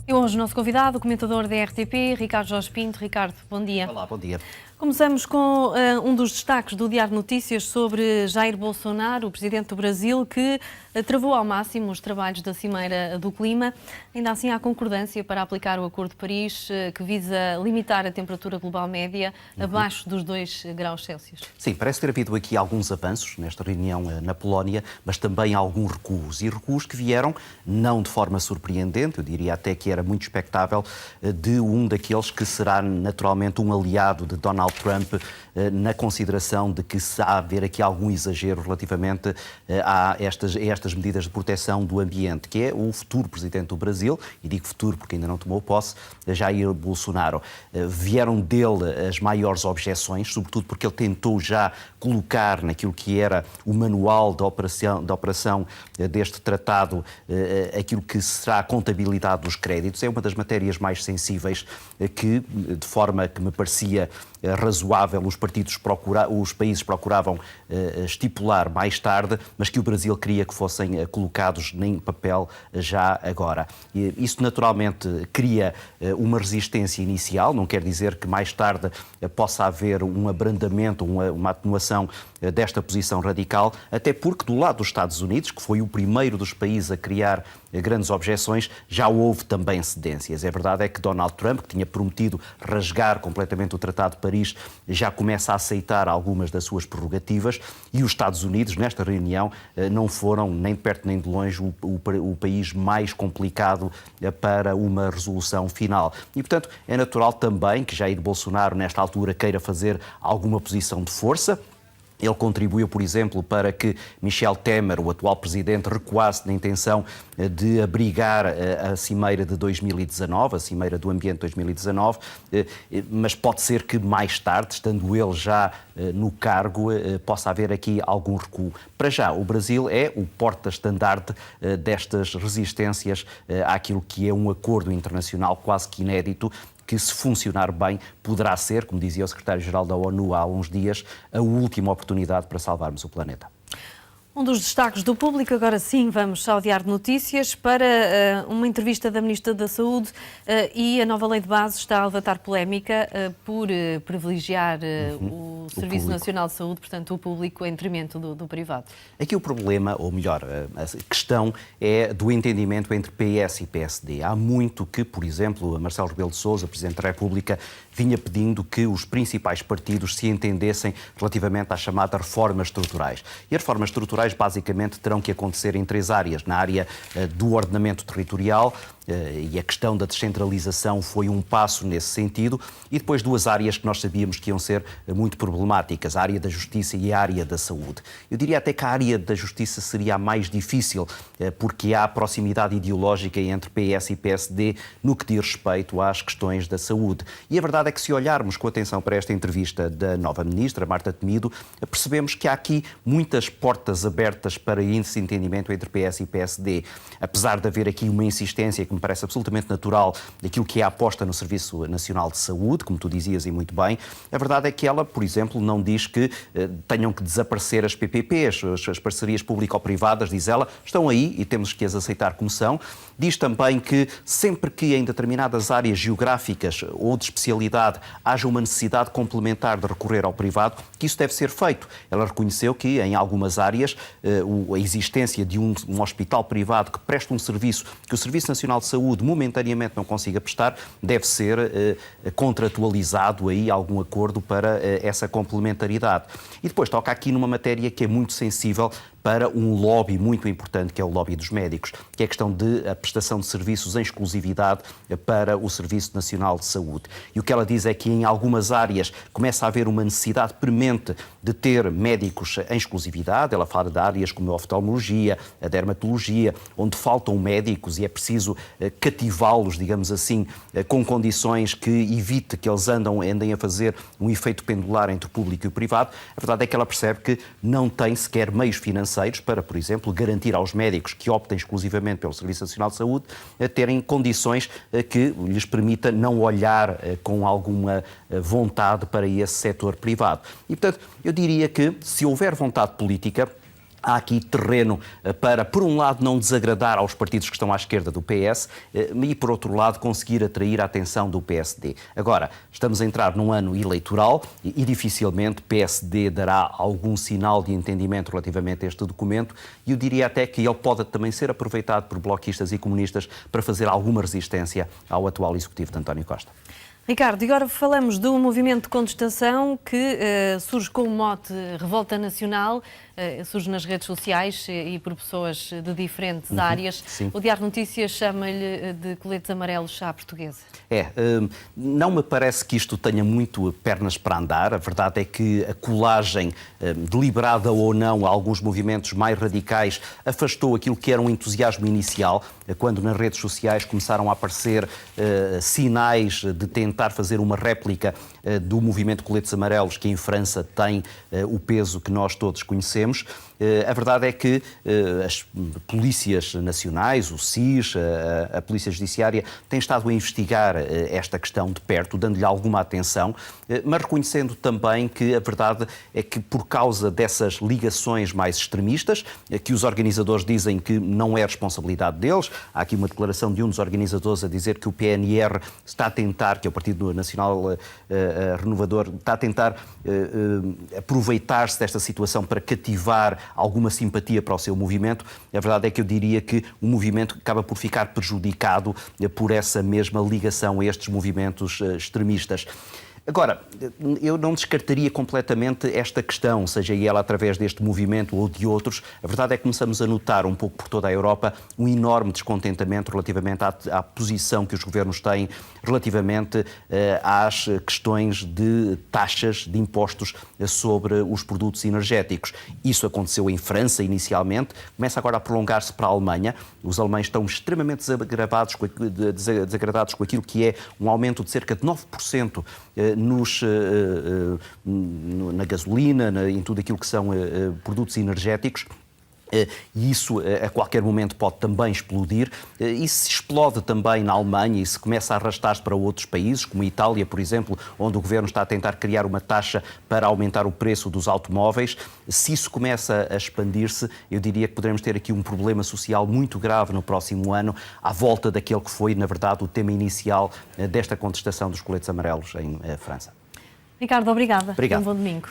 E hoje o nosso convidado, o comentador da RTP, Ricardo Jorge Pinto. Ricardo, bom dia. Olá, bom dia. Começamos com um dos destaques do Diário de Notícias sobre Jair Bolsonaro, o presidente do Brasil, que travou ao máximo os trabalhos da Cimeira do Clima. Ainda assim, há concordância para aplicar o Acordo de Paris, que visa limitar a temperatura global média abaixo dos 2 graus Celsius. Sim, parece ter havido aqui alguns avanços nesta reunião na Polónia, mas também alguns recuos. E recuos que vieram, não de forma surpreendente, eu diria até que era muito expectável, de um daqueles que será naturalmente um aliado de Donald Trump, na consideração de que se há a haver aqui algum exagero relativamente a estas medidas de proteção do ambiente, que é o futuro presidente do Brasil, e digo futuro porque ainda não tomou posse, Jair Bolsonaro. Vieram dele as maiores objeções, sobretudo porque ele tentou já colocar naquilo que era o manual da operação deste tratado aquilo que será a contabilidade dos créditos. É uma das matérias mais sensíveis que, de forma que me parecia razoável, os países procuravam estipular mais tarde, mas que o Brasil queria que fossem colocados em papel já agora. E isso naturalmente cria uma resistência inicial, não quer dizer que mais tarde possa haver um abrandamento, uma atenuação desta posição radical, até porque do lado dos Estados Unidos, que foi o primeiro dos países a criar grandes objeções, já houve também cedências. A verdade é que Donald Trump, que tinha prometido rasgar completamente o Tratado de Paris, já começa a aceitar algumas das suas prerrogativas, e os Estados Unidos, nesta reunião, não foram nem de perto nem de longe o país mais complicado para uma resolução final. E, portanto, é natural também que Jair Bolsonaro, nesta altura, queira fazer alguma posição de força. Ele contribuiu, por exemplo, para que Michel Temer, o atual presidente, recuasse na intenção de abrigar a Cimeira de 2019, a Cimeira do Ambiente de 2019, mas pode ser que mais tarde, estando ele já no cargo, possa haver aqui algum recuo. Para já, o Brasil é o porta-estandarte destas resistências àquilo que é um acordo internacional quase que inédito, que, se funcionar bem, poderá ser, como dizia o secretário-geral da ONU há uns dias, a última oportunidade para salvarmos o planeta. Um dos destaques do Público, agora sim, vamos ao Diário de Notícias para uma entrevista da Ministra da Saúde e a nova lei de base está a levantar polémica por privilegiar o Serviço Nacional de Saúde, portanto o público, em detrimento do privado. Aqui o problema, ou melhor, a questão é do entendimento entre PS e PSD. Há muito que, por exemplo, Marcelo Rebelo de Sousa, Presidente da República, vinha pedindo que os principais partidos se entendessem relativamente às chamadas reformas estruturais. E as reformas estruturais basicamente terão que acontecer em 3 áreas. Na área do ordenamento territorial, e a questão da descentralização foi um passo nesse sentido, e depois 2 áreas que nós sabíamos que iam ser muito problemáticas, a área da justiça e a área da saúde. Eu diria até que a área da justiça seria a mais difícil, porque há proximidade ideológica entre PS e PSD no que diz respeito às questões da saúde. E a verdade é que, se olharmos com atenção para esta entrevista da nova Ministra, Marta Temido, percebemos que há aqui muitas portas abertas para esse entendimento entre PS e PSD. Apesar de haver aqui uma insistência que me parece absolutamente natural daquilo que é a aposta no Serviço Nacional de Saúde, como tu dizias e muito bem, a verdade é que ela, por exemplo, não diz que tenham que desaparecer as PPPs, as parcerias público-privadas, diz ela, estão aí e temos que as aceitar como são. Diz também que sempre que em determinadas áreas geográficas ou de especialidade haja uma necessidade complementar de recorrer ao privado, que isso deve ser feito. Ela reconheceu que em algumas áreas a existência de um hospital privado que presta um serviço que o Serviço Nacional de Saúde momentaneamente não consiga prestar, deve ser contratualizado aí algum acordo para essa complementaridade. E depois toca aqui numa matéria que é muito sensível para um lobby muito importante, que é o lobby dos médicos, que é a questão da prestação de serviços em exclusividade para o Serviço Nacional de Saúde. E o que ela diz é que em algumas áreas começa a haver uma necessidade premente de ter médicos em exclusividade. Ela fala de áreas como a oftalmologia, a dermatologia, onde faltam médicos e é preciso cativá-los, digamos assim, com condições que evite que eles andem a fazer um efeito pendular entre o público e o privado. A verdade é que ela percebe que não tem sequer meios financeiros para, por exemplo, garantir aos médicos que optem exclusivamente pelo Serviço Nacional de Saúde a terem condições que lhes permita não olhar com alguma vontade para esse setor privado. E, portanto, eu diria que, se houver vontade política, há aqui terreno para, por um lado, não desagradar aos partidos que estão à esquerda do PS e, por outro lado, conseguir atrair a atenção do PSD. Agora, estamos a entrar num ano eleitoral e dificilmente o PSD dará algum sinal de entendimento relativamente a este documento e eu diria até que ele pode também ser aproveitado por bloquistas e comunistas para fazer alguma resistência ao atual executivo de António Costa. Ricardo, e agora falamos do movimento de contestação que surge com o mote Revolta Nacional, surge nas redes sociais e por pessoas de diferentes áreas. Sim. O Diário de Notícias chama-lhe de coletes amarelos à portuguesa. Não me parece que isto tenha muito pernas para andar. A verdade é que a colagem, deliberada ou não, a alguns movimentos mais radicais, afastou aquilo que era um entusiasmo inicial, quando nas redes sociais começaram a aparecer sinais de tentar fazer uma réplica do movimento Coletes Amarelos, que em França tem o peso que nós todos conhecemos. A verdade é que as polícias nacionais, o SIS, a Polícia Judiciária, têm estado a investigar esta questão de perto, dando-lhe alguma atenção, mas reconhecendo também que a verdade é que, por causa dessas ligações mais extremistas, que os organizadores dizem que não é responsabilidade deles, há aqui uma declaração de um dos organizadores a dizer que o PNR está a tentar, que é o Partido Nacional Renovador, está a tentar aproveitar-se desta situação para cativar alguma simpatia para o seu movimento. A verdade é que eu diria que o movimento acaba por ficar prejudicado por essa mesma ligação a estes movimentos extremistas. Agora, eu não descartaria completamente esta questão, seja ela através deste movimento ou de outros. A verdade é que começamos a notar um pouco por toda a Europa um enorme descontentamento relativamente à posição que os governos têm relativamente às questões de taxas, de impostos sobre os produtos energéticos. Isso aconteceu em França inicialmente, começa agora a prolongar-se para a Alemanha. Os alemães estão extremamente desagradados com aquilo que é um aumento de cerca de 9% na gasolina, em tudo aquilo que são produtos energéticos. E isso a qualquer momento pode também explodir. E se explode também na Alemanha e se começa a arrastar-se para outros países, como a Itália, por exemplo, onde o governo está a tentar criar uma taxa para aumentar o preço dos automóveis, se isso começa a expandir-se, eu diria que poderemos ter aqui um problema social muito grave no próximo ano, à volta daquele que foi, na verdade, o tema inicial desta contestação dos coletes amarelos em França. Ricardo, obrigada. Obrigado. Um bom domingo.